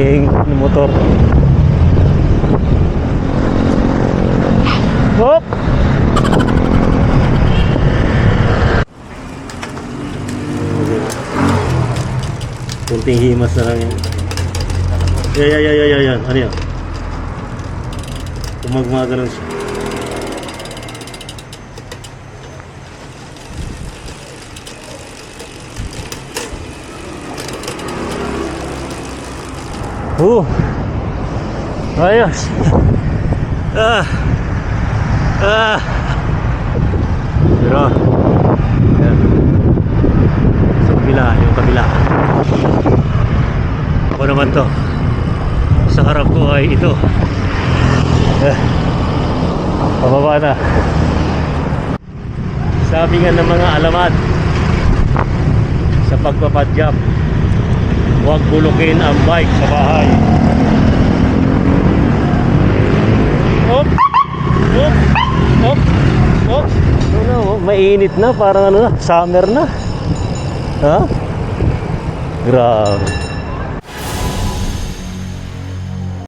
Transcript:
daming motor. Hop! Kunting himas na lang yan. Yan. Ano yan? Tumagmagalan siya. Ayos. Pero yan. Sa kabila, yung kabila. Ako naman to. Sa harap ko ay ito. Pababa na. Sabi nga ng mga alamat sa pagpapadyap, huwag bulukin ang bike sa bahay. Hop! Hop! Hop! Hop! Ano, mainit na, parang ano na, summer na. Ha? Grabe.